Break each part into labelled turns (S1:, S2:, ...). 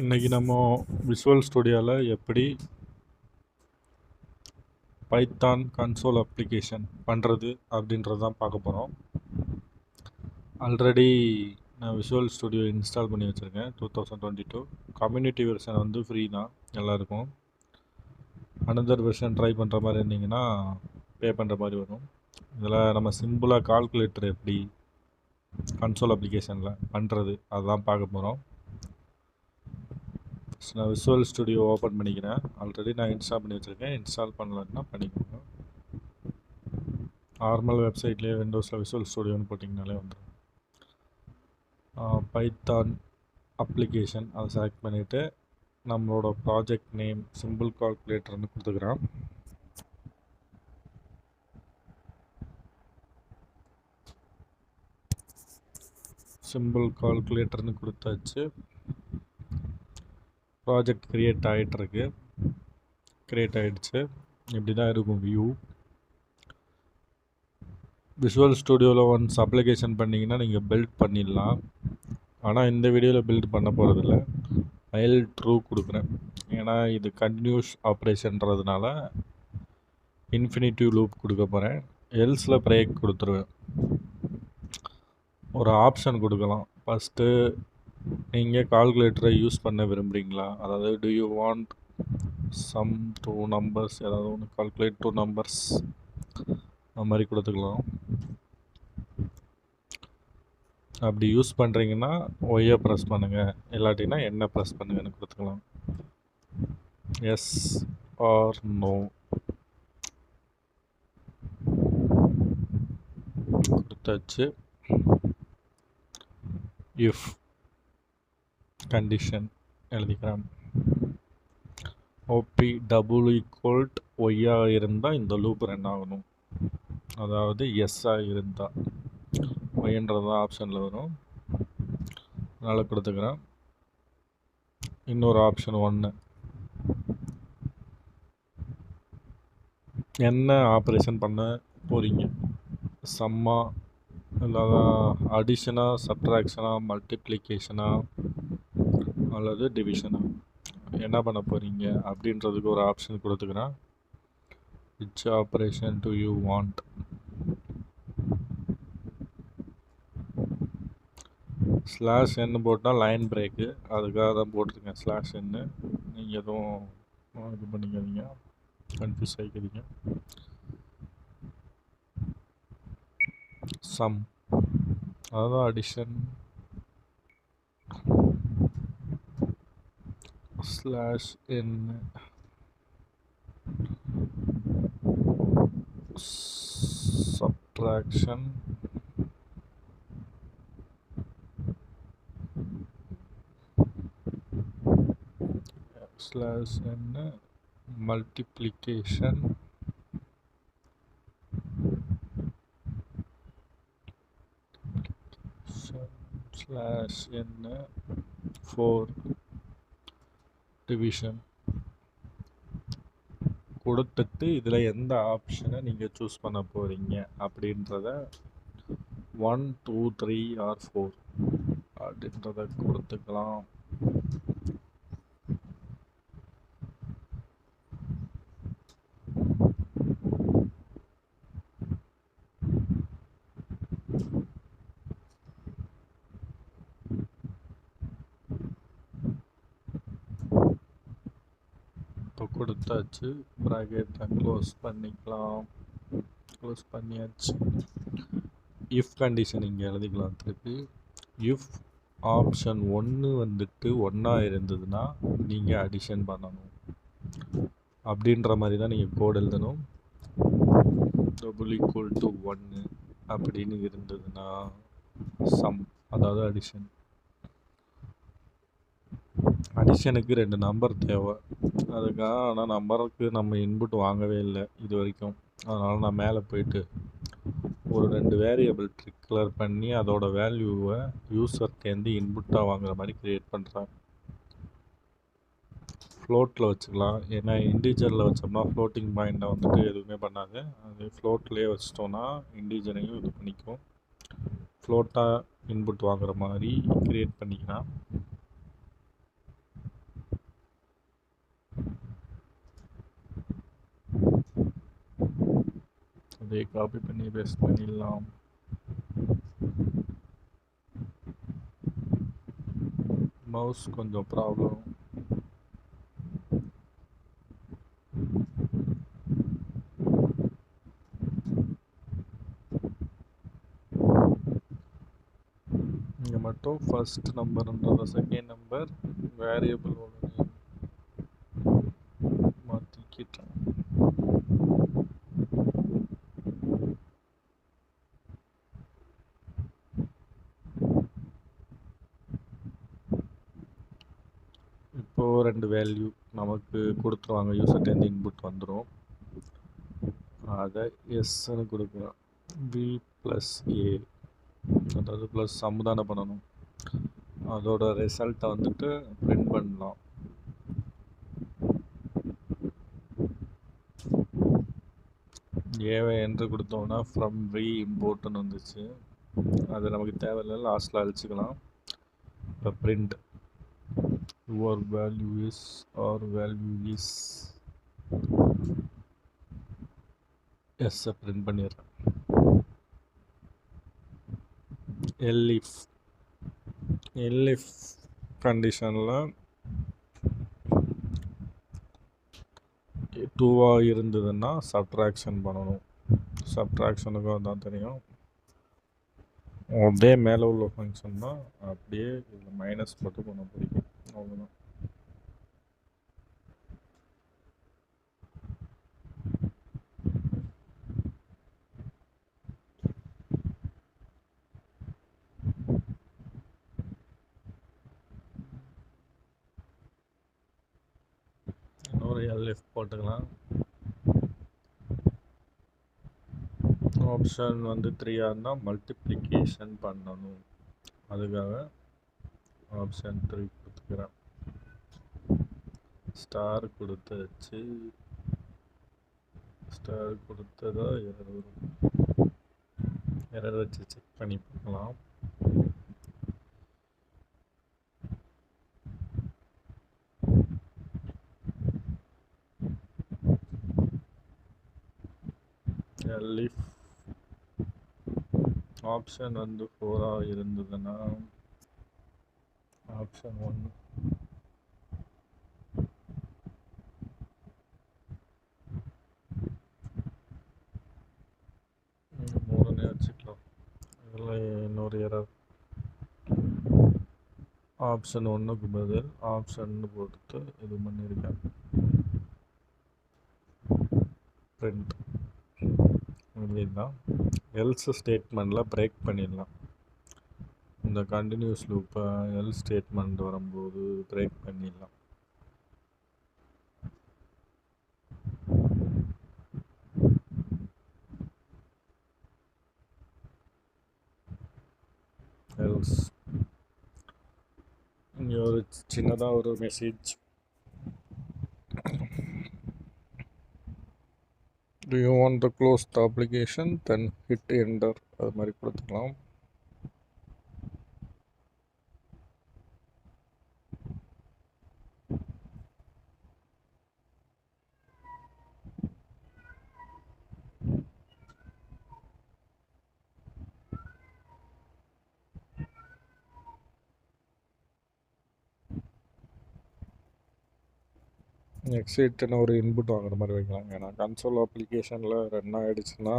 S1: இன்றைக்கி நம்ம விஷுவல் ஸ்டுடியோவில் எப்படி பைத்தான் கன்சோல் அப்ளிகேஷன் பண்ணுறது அப்படின்றது தான் பார்க்க போகிறோம். ஆல்ரெடி நான் விஷுவல் ஸ்டுடியோ இன்ஸ்டால் பண்ணி வச்சுருக்கேன் 2022. கம்யூனிட்டி வெர்ஷன் வந்து ஃப்ரீ தான் எல்லாருக்கும். அனதர் வெர்ஷன் ட்ரை பண்ணுற மாதிரி இருந்தீங்கன்னா பே பண்ணுற மாதிரி வரும். இதில் நம்ம சிம்பிளாக கால்குலேட்டர் எப்படி கன்சோல் அப்ளிகேஷனில் பண்ணுறது அதுதான் பார்க்க போகிறோம். நான் விஷுவல் ஸ்டுடியோ ஓப்பன் பண்ணிக்கிறேன். ஆல்ரெடி நான் இன்ஸ்டால் பண்ணி வச்சுருக்கேன். இன்ஸ்டால் பண்ணலன்னா பண்ணிக்கோங்க. நார்மல் வெப்சைட்லேயே விண்டோஸில் விஷுவல் ஸ்டுடியோன்னு போட்டிங்கனாலே வந்துடும். பைத்தான் அப்ளிகேஷன் அதை செலக்ட் பண்ணிவிட்டு நம்மளோட ப்ராஜெக்ட் நேம் சிம்பிள் கால்குலேட்டர்னு கொடுத்துக்கிறேன். சிம்பிள் கால்குலேட்டர்னு கொடுத்தாச்சு. ப்ராஜெக்ட் க்ரியேட் ஆகிட்டுருக்கு. க்ரியேட் ஆகிடுச்சு. இப்படி தான் இருக்கும் வியூ. விஷுவல் ஸ்டுடியோவில் ஒன்ஸ் அப்ளிகேஷன் பண்ணிங்கன்னா நீங்கள் பில்ட் பண்ணிடலாம். ஆனால் இந்த வீடியோவில் பில்ட் பண்ண போகிறதில்ல. ஃபைல் ட்ரூ கொடுக்குறேன். ஏன்னா இது கண்டினியூஸ் ஆப்ரேஷன்றதுனால இன்ஃபினிட்டிவ் லூப் கொடுக்க போகிறேன். எல்ஸில் பிரேக் கொடுத்துருவேன். ஒரு ஆப்ஷன் கொடுக்கலாம். ஃபஸ்ட்டு நீங்கள் கால்குலேட்டரை யூஸ் பண்ண விரும்புகிறீங்களா, அதாவது do you want some 2 numbers, ஏதாவது ஒன்று கால்குலேட் 2 நம்பர்ஸ் அந்த மாதிரி கொடுத்துக்கலாம். அப்படி யூஸ் பண்ணுறீங்கன்னா ஒய்யை ப்ரெஸ் பண்ணுங்கள், இல்லாட்டினா என்ன ப்ரெஸ் பண்ணுங்கன்னு கொடுத்துக்கலாம். எஸ் ஆர் நோ கொடுத்தாச்சு. இஃப் கண்டிஷன் எழுதிக்கிறேன். ஓபி டபுள் ஈக்குவல் ஒய்யாக இருந்தால் இந்த லூப் ரன் ஆகணும், அதாவது எஸ்ஸாக இருந்தால். ஒய்ன்றது தான் ஆப்ஷனில் வரும், அதனால் கொடுத்துக்கிறேன். இன்னொரு ஆப்ஷன் 1, என்ன ஆப்ரேஷன் பண்ண போகிறீங்க, சம்மா இல்லாத அடிஷனா, சப்ட்ராக்ஷனா, மல்டிப்ளிகேஷனா அல்லது டிவிஷனா, என்ன பண்ண போகிறீங்க அப்படின்றதுக்கு ஒரு ஆப்ஷன் கொடுத்துக்கிறேன். Which operation do you want. Slash n போட்டால் லைன் பிரேக்கு, அதுக்காக தான் போட்டிருக்கேன் ஸ்லாஷ் என்னு. நீங்கள் எதுவும் இது பண்ணிக்காதீங்க, கன்ஃபியூஸ் ஆகிக்கிறீங்க. சம் அதாவது அடிஷன் ஸ்லாஷ் என்னு சப்ட்ராக்ஷன் ஸ்லாஷ் என்னு மல்டிப்ளிகேஷன் ஸ்லாஷ் என்னு 4 டிவிஷன் கொடுத்துட்டு இதில் எந்த ஆப்ஷனை நீங்கள் சூஸ் பண்ண போகிறீங்க அப்படின்றத 1 2 3 or 4 அப்படின்றத கொடுத்துக்கலாம். இப்போ கொடுத்தாச்சு. ப்ராக்கெட்டை க்ளோஸ் பண்ணிக்கலாம். க்ளோஸ் பண்ணியாச்சு. இஃப் கண்டிஷன் இங்கே எழுதிக்கலாம் திருப்பி. இஃப் ஆப்ஷன் 1 வந்துட்டு 1 இருந்ததுன்னா நீங்கள் அடிஷன் பண்ணணும் அப்படின்ற மாதிரி தான் நீங்கள் கோட் எழுதணும். டபுள் ஈக்குவல் டு 1 அப்படின்னு இருந்ததுன்னா சம், அதாவது அடிஷன். அடிஷனுக்கு 2 நம்பர் தேவை அதுக்காக. ஆனால் நம்பருக்கு நம்ம இன்புட் வாங்கவே இல்லை இது வரைக்கும். அதனால் நான் மேலே போயிட்டு ஒரு 2 வேரியபிள் டிக்ளேர் பண்ணி அதோட வேல்யூவை யூசர்கிட்டேருந்து இன்புட்டாக வாங்குற மாதிரி க்ரியேட் பண்ணுறேன். ஃப்ளோட்டில் வச்சுக்கலாம், ஏன்னா இன்டீஜரில் வச்சோம்னா ஃப்ளோட்டிங் பாயிண்ட்டை வந்துட்டு எதுவுமே பண்ணாது. அது ஃப்ளோட்லேயே வச்சிட்டோன்னா இன்டீஜரையும் இது பண்ணிக்கும். ஃப்ளோட்டாக இன்புட் வாங்குற மாதிரி க்ரியேட் பண்ணிக்கலாம். அதே காப்பி பண்ணி பேஸ்ட் பண்ணிடலாம். மவுஸ் கொஞ்சம் ப்ராப்ளம். இங்கே மட்டும் ஃபர்ஸ்ட் நம்பர்ன்றத செகண்ட் நம்பர் வேரியபிள் ஒன்று மாற்றிக்கிட்டேன். இப்போது 2 வேல்யூ நமக்கு கொடுத்துருவாங்க. யூசர்டேருந்து இன்புட் வந்துடும். அதை எஸ்ன்னு கொடுக்குறோம். பி ப்ளஸ் ஏ, அதாவது ப்ளஸ் சம் தானே பண்ணணும். அதோட ரிசல்ட்டை வந்துட்டு பிரிண்ட் பண்ணலாம். ஏவை என்று கொடுத்தோம்னா ஃப்ரம் வி இம்போர்ட்னு வந்துச்சு. அது நமக்கு தேவையில்லை, லாஸ்ட்டில் அழிச்சிக்கலாம். இப்போ print your value is or value is எஸ்ஸை பிரிண்ட் பண்ணிடுறேன். எல்இஃப் கண்டிஷனில் 2 இருந்ததுன்னா சப்ட்ராக்ஷன் பண்ணணும். சப்ட்ராக்ஷனுக்கும் தான் தெரியும். அப்படியே மேலே உள்ள ஃபங்க்ஷன் தான் அப்படியே இதில் மைனஸ் மட்டும் பண்ண பிடிக்கும், அவ்வளோதான். இன்னொரு எல்எஃப் போட்டுக்கலாம். ஆப்ஷன் வந்து 3 இருந்தால் மல்டிப்ளிகேஷன் பண்ணணும். அதுக்காக ஆப்ஷன் 3 கொடுத்துக்கிறேன். ஸ்டார் கொடுத்தாச்சு. ஸ்டார் கொடுத்ததா எரர் வரும். எரர் வச்சு செக் பண்ணி பார்க்கலாம். எல்இஃப் ஆப்ஷன் வந்து 4 இருந்ததுன்னா ஆப்ஷன் 1 3 வச்சுக்கலாம். இதில் இன்னொரு எரர். ஆப்ஷன் 1க்கு பதில் ஆப்ஷன் போட்டு இது பண்ணியிருக்கேன். பிரிண்ட் இப்படிதான். எல்ஸ் ஸ்டேட்மெண்ட்டில் பிரேக் பண்ணிடலாம். இந்த கண்டினியூஸ் லூப்பை எல் ஸ்டேட்மெண்ட் வரும்போது பிரேக் பண்ணிடலாம். எல்ஸ் இங்கே ஒரு சின்னதாக ஒரு message. Do you want to close the application? Then hit enter. அது மாதிரி கொடுத்துக்கலாம். எக்ஸிட்னு ஒரு இன்புட் வாங்குற மாதிரி வைக்கலாம். ஏன்னா கன்சோல் அப்ளிகேஷனில் ரன் ஆகிடுச்சுன்னா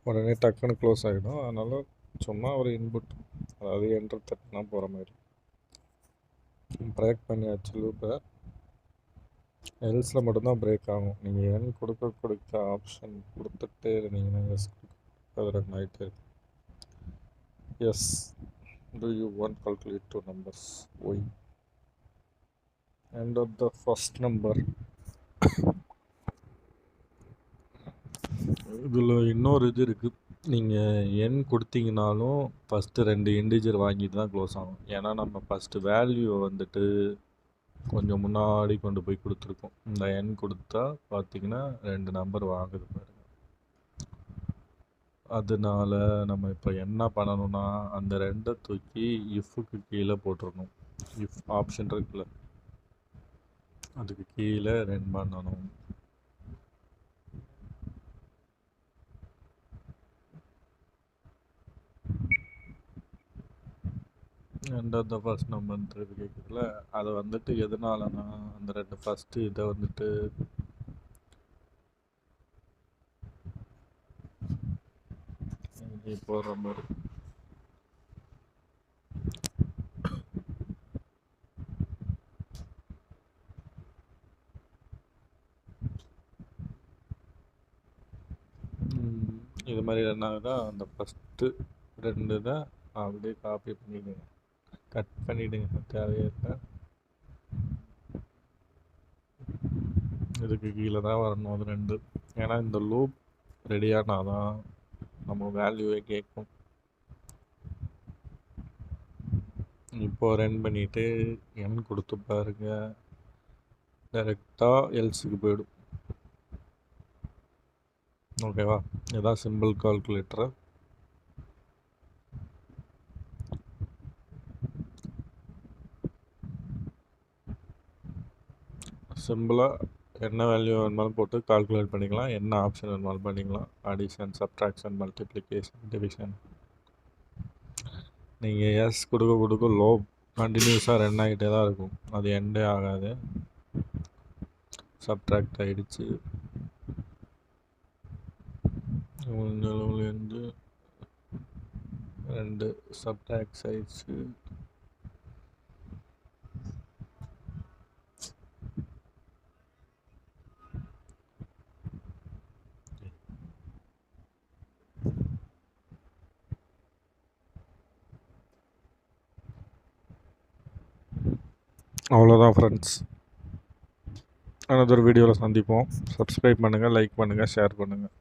S1: உடனே டக்குன்னு க்ளோஸ் ஆகிடும். அதனால் சும்மா ஒரு இன்புட், அதாவது என்டர் தட்டினா போகிற மாதிரி. பிரேக் பண்ணியாச்சு லூப்பை. எல்ஸில் மட்டும்தான் பிரேக் ஆகும். நீங்கள் என் கொடுக்க ஆப்ஷன் கொடுத்துட்டே இருந்தீங்கன்னா எஸ் அது ரன் ஆகிட்டே இருக்கு. Yes do you want calculate 2 numbers? Y. Enter the first number. இதில் இன்னொரு இது இருக்குது. நீங்கள் எண் கொடுத்தீங்கனாலும் ஃபஸ்ட்டு 2 இன்டிஜர் வாங்கிட்டு தான் க்ளோஸ் ஆகும். ஏன்னா நம்ம ஃபஸ்ட்டு வேல்யூவை வந்துட்டு கொஞ்சம் முன்னாடி கொண்டு போய் கொடுத்துருக்கோம். இந்த எண் கொடுத்தா பார்த்தீங்கன்னா 2 நம்பர் வாங்குது பாருங்க. அதனால நம்ம இப்போ என்ன பண்ணணும்னா அந்த 2 தூக்கி இஃப்க்கு கீழே போட்டுடணும். இஃப் ஆப்ஷன் இருக்குல்ல, அதுக்கு கீழே ரன் பண்ணணும். எண்ட் ஆஃப் த ஃபர்ஸ்ட் நம்பர்ன்றது கேட்குதுல, அதை வந்துட்டு எதனாலனா அந்த 2 ஃபஸ்ட்டு இதை வந்துட்டு இங்கே போடுற மாதிரி இது மாதிரி என்ன தான் அந்த ஃபஸ்ட்டு 2 தான் அப்படியே காப்பி பண்ணிவிடுங்க, கட் பண்ணிவிடுங்க, தேவையே இல்லை. இதுக்கு கீழே தான் வரணும் அது 2. ஏன்னா இந்த லூப் ரெடியானால் தான் நம்ம வேல்யூவே கேட்கும். இப்போ ரன் பண்ணிவிட்டு என் கொடுத்து பாருங்க, டைரெக்டாக எல்ஸுக்கு போயிடும். ஓகேவா? இதான் சிம்பிள் கால்குலேட்டர். சிம்பிளாக என்ன வேல்யூ வேணுமாலும் போட்டு கால்குலேட் பண்ணிக்கலாம், என்ன ஆப்ஷன் வேணுமாலும் பண்ணிக்கலாம். Addition, subtraction, multiplication, division. நீங்கள் எஸ் கொடுக்க லோ கண்டினியூஸாக ரன் ஆகிட்டே தான் இருக்கும், அது எண்டே ஆகாது. சப்ட்ராக்ட் ஆகிடுச்சு, 2 சப்ட்ராக்ட் ஆகிடுச்சு. அவ்வளோதான் ஃப்ரெண்ட்ஸ், another வீடியோவில் சந்திப்போம். சப்ஸ்கிரைப் பண்ணுங்கள், லைக் பண்ணுங்கள், ஷேர் பண்ணுங்கள்.